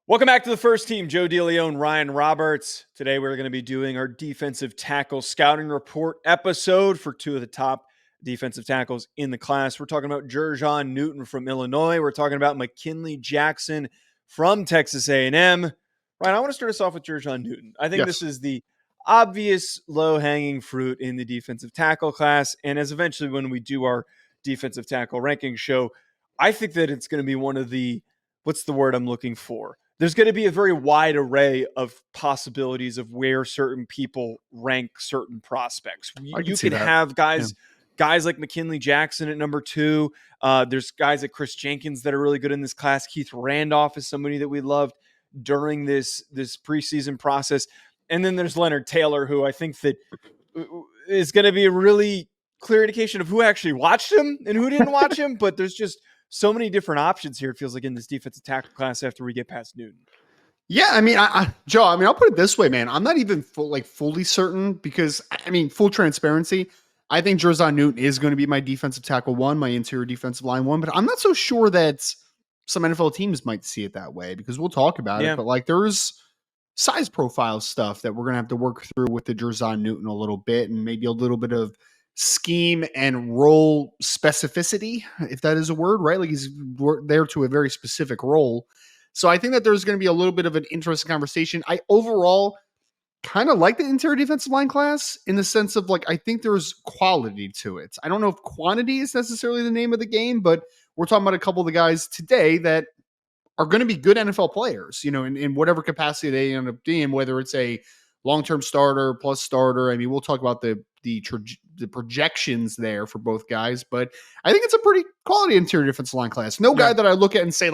Welcome back to the first team. Joe DeLeone and Ryan Roberts. Today we're going to be doing our defensive tackle scouting report episode for two of the top defensive tackles in the class. We're talking about Jer'Zhan Newton from Illinois. We're talking about McKinley Jackson from Texas A&M. Ryan, I want to start us off with Jer'Zhan Newton. I think This is the obvious low-hanging fruit in the defensive tackle class. And as eventually when we do our defensive tackle ranking show, I think that it's going to be one of the, what's the word I'm looking for? There's going to be a very wide array of possibilities of where certain people rank certain prospects. You can have guys like McKinley Jackson at number 2. There's guys like Chris Jenkins that are really good in this class. Keith Randolph is somebody that we loved during this preseason process. And then there's Leonard Taylor, who I think that is going to be a really clear indication of who actually watched him and who didn't watch him. But there's just so many different options here, it feels like, in this defensive tackle class after we get past Newton. Yeah, I mean, Joe, I'll put it this way, man. I'm not even fully certain because, full transparency, I think Jer'Zhan Newton is going to be my defensive tackle 1, my interior defensive line 1, but I'm not so sure that some NFL teams might see it that way because we'll talk about it. But there's size profile stuff that we're going to have to work through with the Jer'Zhan Newton a little bit, and maybe a little bit of scheme and role specificity, if that is a word, right? Like he's there to a very specific role. So I think that there's going to be a little bit of an interesting conversation. I overall kind of like the interior defensive line class in the sense of I think there's quality to it. I don't know if quantity is necessarily the name of the game, but we're talking about a couple of the guys today that are going to be good NFL players, in whatever capacity they end up being, whether it's a long-term starter plus starter. I mean, we'll talk about the projections there for both guys, but I think it's a pretty quality interior defensive line class. No guy that I look at and say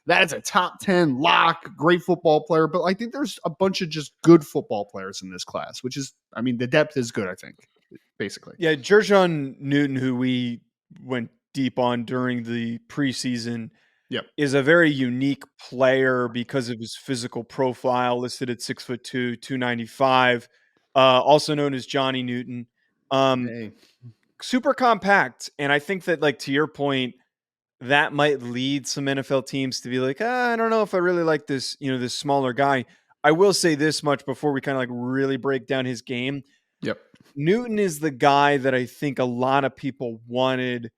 that is a top 10 lock, great football player, but I think there's a bunch of just good football players in this class, which is, the depth is good, I think, basically. Yeah, Jer'Zhan Newton, who we went deep on during the preseason, is a very unique player because of his physical profile, listed at 6'2", 295, also known as Johnny Newton. Super compact. And I think that, to your point, that might lead some NFL teams to be like, I don't know if I really like this, this smaller guy. I will say this much before we kind of really break down his game. Newton is the guy that I think a lot of people wanted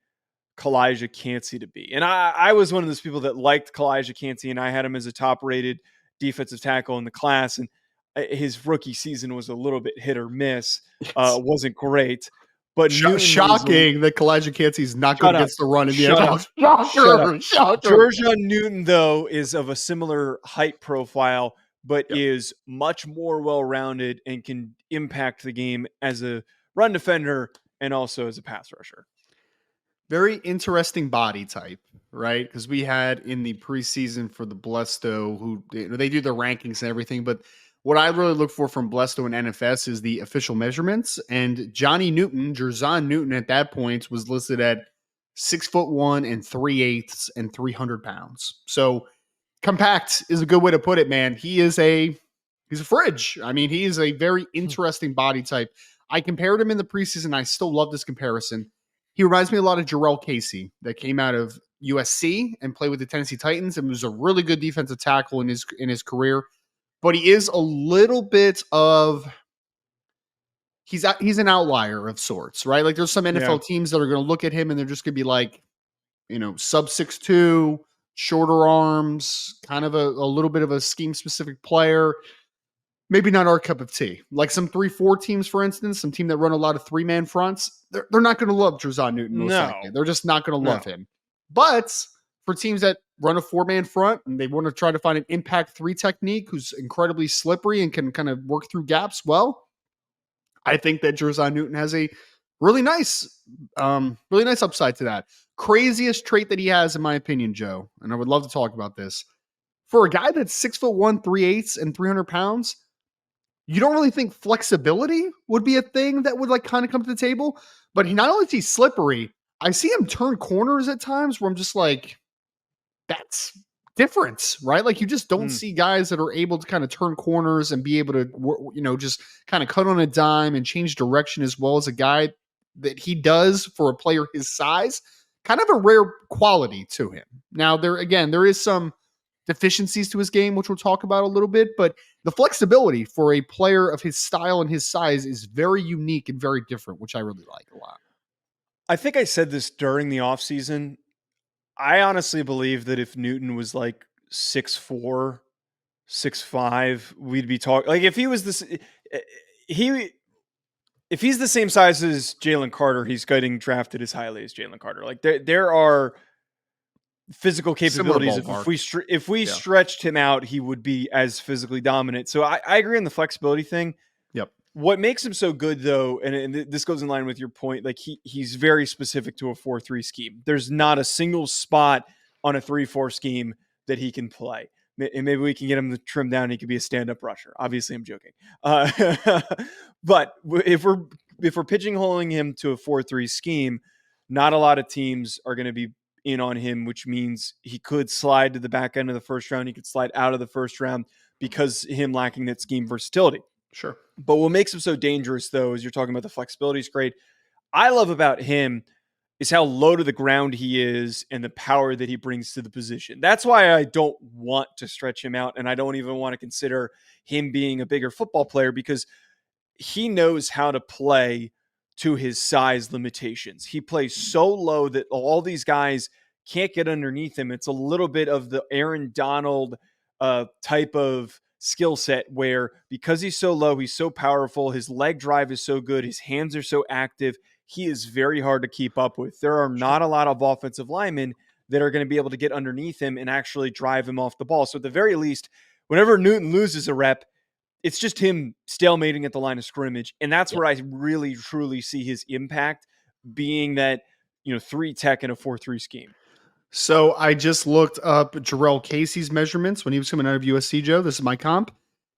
Calijah Kancey to be. And I was one of those people that liked Calijah Kancey, and I had him as a top-rated defensive tackle in the class. And his rookie season was a little bit hit or miss. Wasn't great. But shocking that Calijah Kancey's not good against the run in the NFL. Shocker. Jer'Zhan Newton, though, is of a similar height profile, but is much more well-rounded and can impact the game as a run defender and also as a pass rusher. Very interesting body type, right? Because we had in the preseason for the Blesto, who they do the rankings and everything, but what I really look for from Blesto and NFS is the official measurements. And Jer'Zhan Newton at that point was listed at 6'1" and 3/8 and 300 pounds. So compact is a good way to put it, man. He's a fridge. He is a very interesting body type. I compared him in the preseason. I still love this comparison. He reminds me a lot of Jarrell Casey that came out of USC and played with the Tennessee Titans and was a really good defensive tackle in his career. But he is a little bit of he's an outlier of sorts, right? There's some NFL teams that are going to look at him and they're just going to be sub 6'2", shorter arms, kind of a little bit of a scheme specific player. Maybe not our cup of tea. Some 3-4 teams, for instance, some team that run a lot of 3-man fronts, they're not going to love Jer'Zhan Newton. Most likely. They're just not going to love him. But for teams that run a 4-man front and they want to try to find an impact 3 technique who's incredibly slippery and can kind of work through gaps well, I think that Jer'Zhan Newton has a really nice upside to that. Craziest trait that he has, in my opinion, Joe, and I would love to talk about this. For a guy that's 6'1", 3/8 and 300 pounds, you don't really think flexibility would be a thing that would kind of come to the table, but not only is he slippery, I see him turn corners at times where I'm just that's different, right? You just don't see guys that are able to kind of turn corners and be able to, just kind of cut on a dime and change direction as well as a guy that he does for a player his size. Kind of a rare quality to him. Now, there is some deficiencies to his game, which we'll talk about a little bit, but the flexibility for a player of his style and his size is very unique and very different, which I really like a lot. I think I said this during the offseason. I honestly believe that if Newton was like 6'4", 6'5", we'd be talking like if he was this he if he's the same size as Jalen Carter, he's getting drafted as highly as Jalen Carter. Like there are physical Similar capabilities. ballpark. If we Yeah. stretched him out, he would be as physically dominant. So I agree on the flexibility thing. Yep. What makes him so good, though, and this goes in line with your point, like he's very specific to a 4-3 scheme. There's not a single spot on a 3-4 scheme that he can play. And maybe we can get him to trim down. He could be a stand-up rusher. Obviously, I'm joking. But if we're pigeonholing him to a 4-3 scheme, not a lot of teams are going to be in on him, which means he could slide to the back end of the first round. He could slide out of the first round because him lacking that scheme versatility. Sure. But what makes him so dangerous, though, is you're talking about the flexibility is great. I love about him is how low to the ground he is and the power that he brings to the position. That's why I don't want to stretch him out, and I don't even want to consider him being a bigger football player because he knows how to play to his size limitations. He plays so low that all these guys can't get underneath him. It's a little bit of the Aaron Donald type of skill set where because he's so low, he's so powerful, his leg drive is so good, his hands are so active, he is very hard to keep up with. There are not a lot of offensive linemen that are going to be able to get underneath him and actually drive him off the ball. So at the very least, whenever Newton loses a rep, it's just him stalemating at the line of scrimmage. And that's where I really, truly see his impact being that, 3 tech in a 4-3 scheme. So I just looked up Jarrell Casey's measurements when he was coming out of USC, Joe. This is my comp.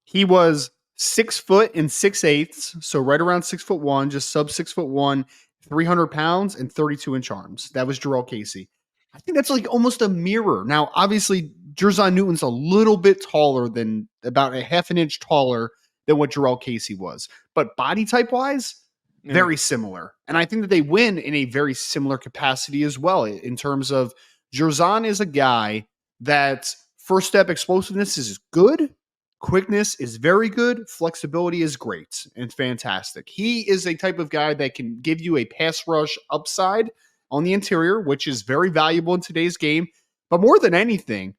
He was 6 foot and 6/8, so right around 6'1", just sub 6'1", 300 pounds and 32-inch arms. That was Jarrell Casey. I think that's like almost a mirror. Now, obviously, Jer'Zhan Newton's a little bit taller than about a half an inch taller than what Jarrell Casey was, but body type wise, very similar. And I think that they win in a very similar capacity as well in terms of Jer'Zhan is a guy that first step explosiveness is good. Quickness is very good. Flexibility is great and fantastic. He is a type of guy that can give you a pass rush upside on the interior, which is very valuable in today's game. But more than anything,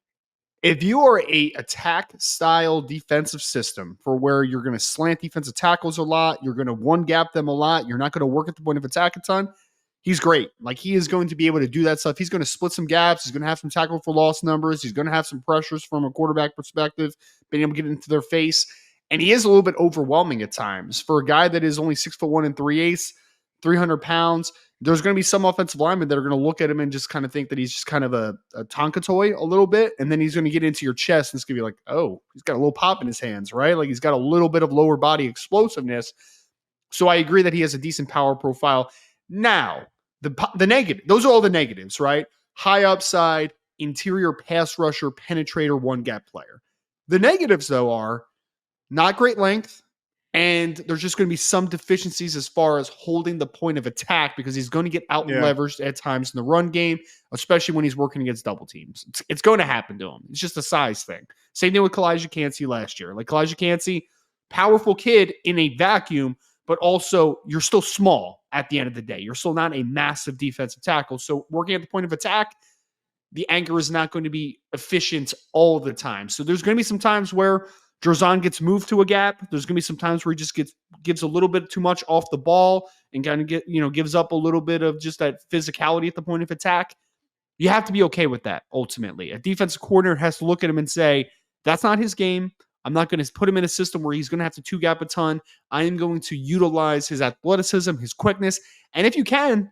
if you are a attack style defensive system for where you're going to slant defensive tackles a lot, you're going to one gap them a lot, you're not going to work at the point of attack a ton, he's great. Like he is going to be able to do that stuff. He's going to split some gaps. He's going to have some tackle for loss numbers. He's going to have some pressures from a quarterback perspective, being able to get into their face. And he is a little bit overwhelming at times for a guy that is only 6'1" and 3/8, 300 pounds. There's going to be some offensive linemen that are going to look at him and just kind of think that he's just kind of a Tonka toy a little bit. And then he's going to get into your chest and it's going to be like, oh, he's got a little pop in his hands, right? Like he's got a little bit of lower body explosiveness. So I agree that he has a decent power profile. Now, the negative, those are all the negatives, right? High upside, interior pass rusher, penetrator, one gap player. The negatives, though, are not great length, and there's just going to be some deficiencies as far as holding the point of attack because he's going to get out leveraged at times in the run game, especially when he's working against double teams. It's going to happen to him. It's just a size thing. Same thing with Kalijah Cansey last year. Like Kalijah Cansey, powerful kid in a vacuum, but also you're still small at the end of the day. You're still not a massive defensive tackle. So working at the point of attack, the anchor is not going to be efficient all the time. So there's going to be some times where Jer'Zhan gets moved to a gap. There's going to be some times where he just gives a little bit too much off the ball and kind of gives up a little bit of just that physicality at the point of attack. You have to be okay with that ultimately. A defensive coordinator has to look at him and say, that's not his game. I'm not going to put him in a system where he's going to have to two gap a ton. I am going to utilize his athleticism, his quickness. And if you can,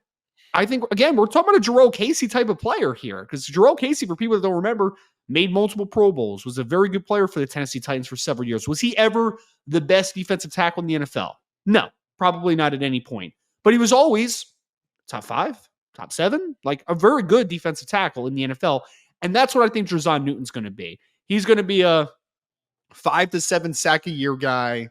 I think, again, we're talking about a Jarrell Casey type of player here because Jarrell Casey, for people that don't remember, made multiple Pro Bowls, was a very good player for the Tennessee Titans for several years. Was he ever the best defensive tackle in the NFL? No, probably not at any point. But he was always top 5, top 7, like a very good defensive tackle in the NFL. And that's what I think Jer'Zhan Newton's going to be. He's going to be a 5 to 7 sack a year guy,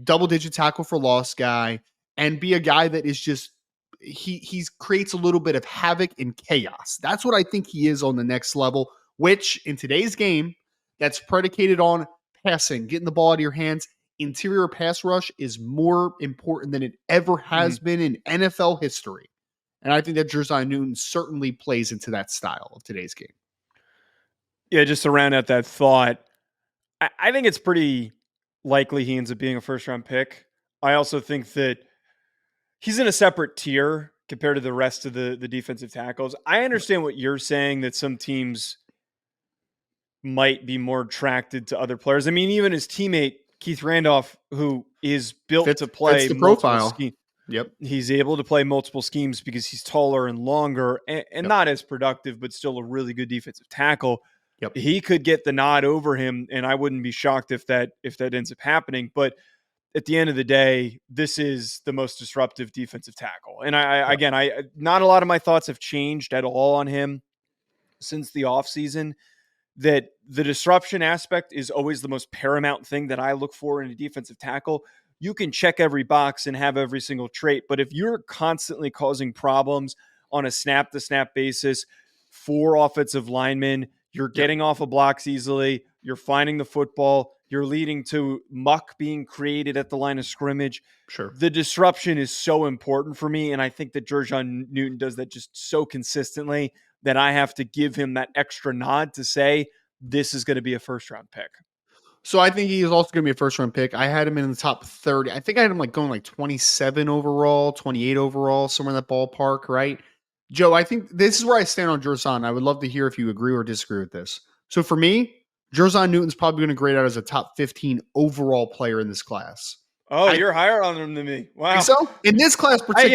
double-digit tackle for loss guy, and be a guy that is just he creates a little bit of havoc and chaos. That's what I think he is on the next level which in today's game, that's predicated on passing, getting the ball out of your hands. Interior pass rush is more important than it ever has been in NFL history. And I think that Jer'Zhan Newton certainly plays into that style of today's game. Yeah, just to round out that thought, I think it's pretty likely he ends up being a first-round pick. I also think that he's in a separate tier compared to the rest of the defensive tackles. I understand what you're saying, that some teams might be more attracted to other players. I mean, even his teammate, Keith Randolph, who is built to play fits the multiple profile. schemes. Yep. He's able to play multiple schemes because he's taller and longer and not as productive, but still a really good defensive tackle. Yep. He could get the nod over him, and I wouldn't be shocked if that ends up happening. But at the end of the day, this is the most disruptive defensive tackle. And I not a lot of my thoughts have changed at all on him since the offseason. That the disruption aspect is always the most paramount thing that I look for in a defensive tackle. You can check every box and have every single trait, but if you're constantly causing problems on a snap-to-snap basis for offensive linemen, you're getting off of blocks easily, you're finding the football, you're leading to muck being created at the line of scrimmage. Sure. The disruption is so important for me, and I think that Jer'Zhan Newton does that just so consistently that I have to give him that extra nod to say this is going to be a first-round pick. So I think he is also going to be a first-round pick. I had him in the top 30. I think I had him going 27 overall, 28 overall, somewhere in that ballpark, right? Joe, I think this is where I stand on Jer'Zhan. I would love to hear if you agree or disagree with this. So for me, Jer'Zhan Newton's probably going to grade out as a top 15 overall player in this class. Oh, you're higher on him than me. Wow. Think so? In this class particular.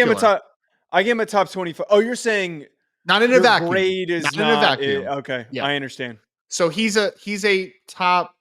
I gave him a top 25. Oh, you're saying not in a vacuum. Grade is not in a vacuum. Okay, yeah. I understand. So he's a top,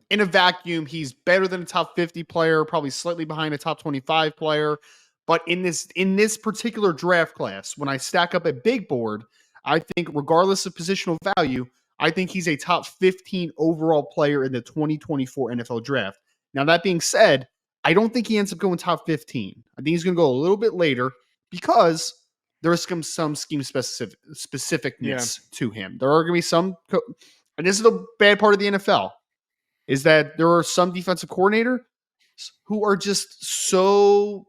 in a vacuum, he's better than a top 50 player, probably slightly behind a top 25 player. But in this particular draft class, when I stack up a big board, I think regardless of positional value, I think he's a top 15 overall player in the 2024 NFL draft. Now, that being said, I don't think he ends up going top 15. I think he's going to go a little bit later because there is some scheme specificness to him. There are going to be some, and this is the bad part of the NFL, is that there are some defensive coordinators who are just so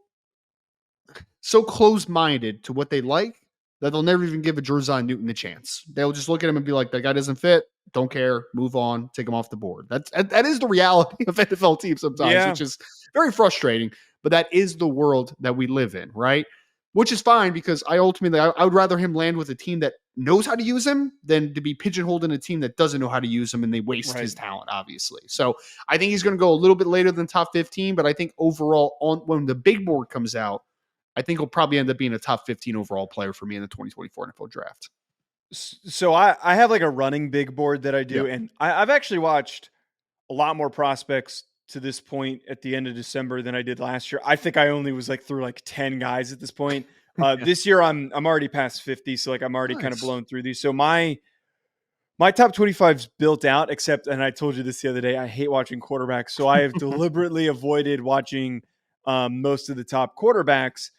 close-minded to what they like that they'll never even give a Jer'Zhan Newton a chance. They'll just look at him and be like, that guy doesn't fit, don't care, move on, take him off the board. That is the reality of NFL teams sometimes, which is very frustrating, but that is the world that we live in, right? Which is fine because I would rather him land with a team that knows how to use him than to be pigeonholed in a team that doesn't know how to use him and they waste his talent, obviously. So I think he's going to go a little bit later than top 15, but I think overall, when the big board comes out, I think he'll probably end up being a top 15 overall player for me in the 2024 NFL draft. So I have like a running big board that I do, and I've actually watched a lot more prospects to this point at the end of December than I did last year. I think I only was through 10 guys at this point. This year I'm already past 50, so I'm already kind of blown through these. So my top 25 is built out, except, and I told you this the other day, I hate watching quarterbacks, so I have deliberately avoided watching most of the top quarterbacks.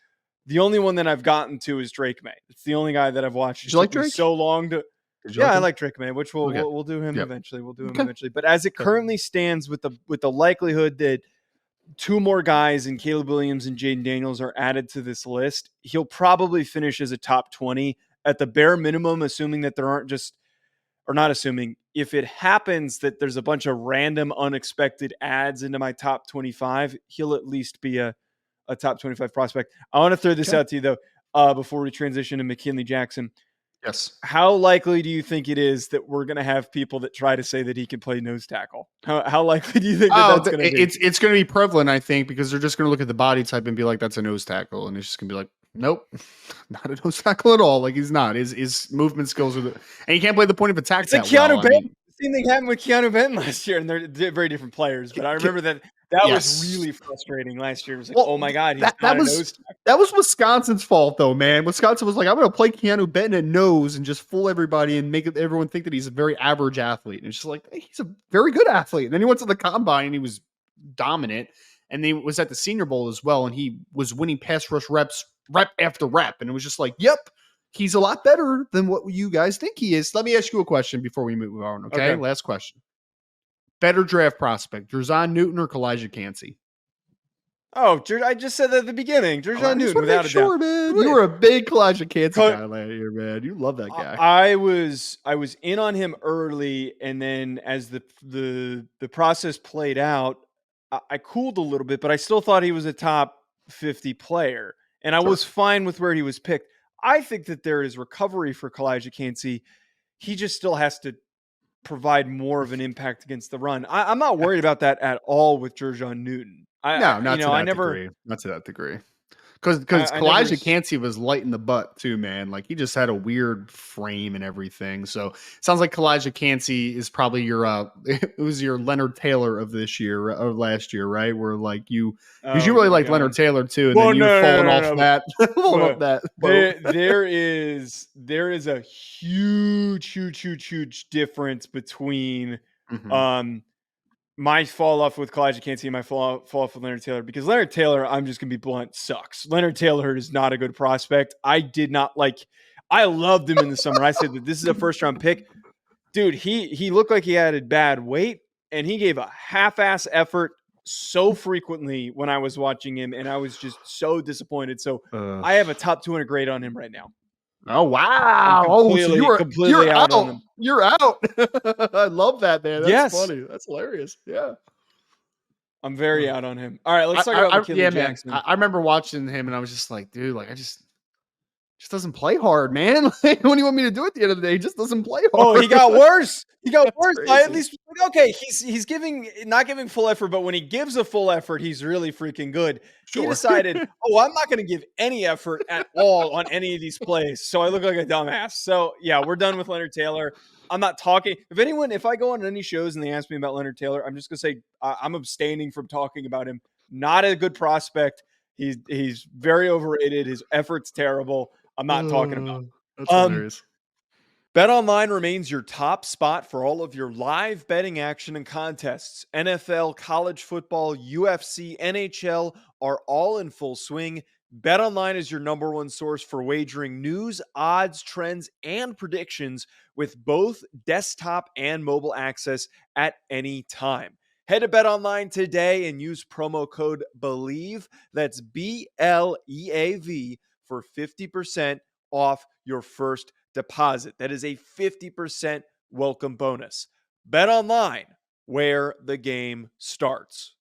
The only one that I've gotten to is Drake May. It's the only guy that I've watched. Did you like Drake? So long to. Yeah, I like Drake May, which we'll do him eventually. We'll do him eventually. But as it currently stands, with the likelihood that two more guys in Caleb Williams and Jaden Daniels are added to this list, he'll probably finish as a top 20 at the bare minimum, assuming that there aren't not assuming. If it happens that there's a bunch of random, unexpected adds into my top 25, he'll at least be a top 25 prospect. I want to throw this out to you, though, before we transition to McKinley Jackson. Yes. How likely do you think it is that we're going to have people that try to say that he can play nose tackle? How likely do you think that's going to be? It's going to be prevalent, I think, because they're just going to look at the body type and be like, that's a nose tackle. And it's just going to be like, nope, not a nose tackle at all. He's not. His movement skills are and he can't play the point of attack. It's like Keanu Benton. Same thing happened with Keanu Benton last year, and they're very different players. But I remember that was really frustrating last year. It was like, oh my God, he's not a nose tackle. That was Wisconsin's fault, though, man. Wisconsin was like, I'm going to play Keanu Benton at nose and just fool everybody and make everyone think that he's a very average athlete. And it's just like, hey, he's a very good athlete. And then he went to the combine and he was dominant. And he was at the Senior Bowl as well, and he was winning pass rush reps rep after rep. And it was just like, yep, he's a lot better than what you guys think he is. Let me ask you a question before we move on. Okay. Last question. Better draft prospect, Jer'Zhan Newton or Kalijah Cansey? Oh, I just said that at the beginning. I Jer'Zhan just Newton, want to make without a doubt. sure, man. You were a big Kalijah Cansey Co- guy last year, man. You love that guy. I was in on him early, and then as the process played out, I cooled a little bit, but I still thought he was a top 50 player, and I was fine with where he was picked. I think that there is recovery for Kalijah Cansey. He just still has to provide more of an impact against the run. I'm not worried about that at all with Jer'Zhan Newton. No, not to that degree. Not to that degree. Because Kalijah Cansey was light in the butt too, man. Like he just had a weird frame and everything. So sounds like Kalijah Cansey is probably your it was your Leonard Taylor of this year or last year, right? Where like you because you really liked Leonard Taylor too, and then you've fallen off that. There is a huge difference between my fall off with Kalijah Cansey and my fall off with Leonard Taylor, because Leonard Taylor, I'm just going to be blunt, sucks. Leonard Taylor is not a good prospect. I loved him in the summer. I said that this is a first round pick. Dude, he looked like he added bad weight, and he gave a half-ass effort so frequently when I was watching him, and I was just so disappointed. So I have a top 200 grade on him right now. Oh, wow. So you're out on him. You're out. I love that, man. That's funny. That's hilarious. Yeah. I'm very out on him. All right, let's talk about McKinley Jackson. I remember watching him, and I was just like, dude, like I just doesn't play hard, man. Like, what do you want me to do at the end of the day? He just doesn't play hard. Oh, he got worse. I at least okay. He's not giving full effort, but when he gives a full effort, he's really freaking good. Sure. He decided, I'm not going to give any effort at all on any of these plays, so I look like a dumbass. So yeah, we're done with Leonard Taylor. I'm not talking. If I go on any shows and they ask me about Leonard Taylor, I'm just going to say I'm abstaining from talking about him. Not a good prospect. He's very overrated. His effort's terrible. I'm not talking about. That's hilarious. BetOnline remains your top spot for all of your live betting action and contests. NFL, college football, UFC, NHL are all in full swing. BetOnline is your number one source for wagering news, odds, trends, and predictions with both desktop and mobile access at any time. Head to BetOnline today and use promo code BELIEVE. That's BLEAV for 50% off your first deposit. That is a 50% welcome bonus. BetOnline, where the game starts.